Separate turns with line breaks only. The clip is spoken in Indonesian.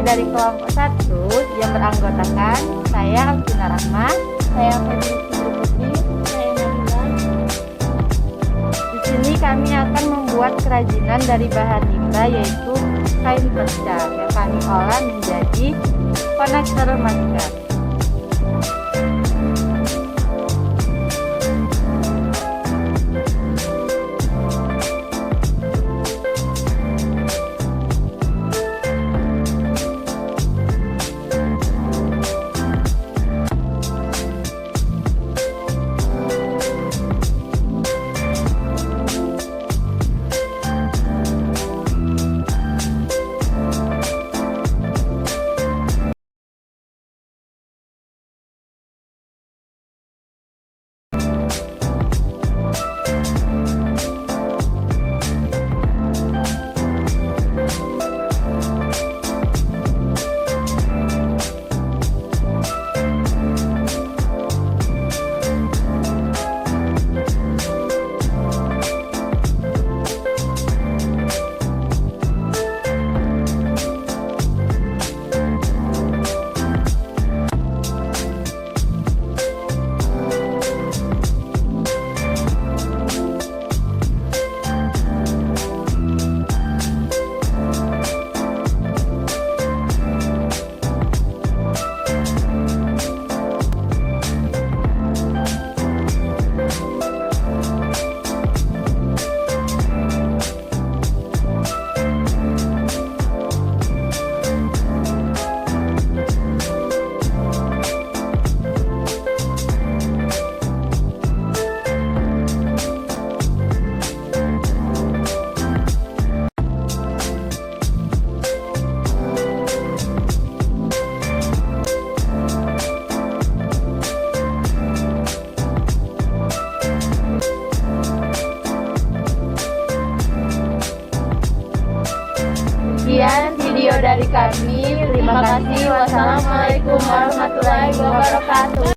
dari kelompok 1 yang beranggotakan saya Alvina Rahma, saya Febri Putri, saya Nabila. Di sini kami akan membuat kerajinan dari bahan limbah yaitu kain perca yang kami olah menjadi konektor masker. Sekian video dari kami. Terima kasih. Wassalamualaikum warahmatullahi wabarakatuh.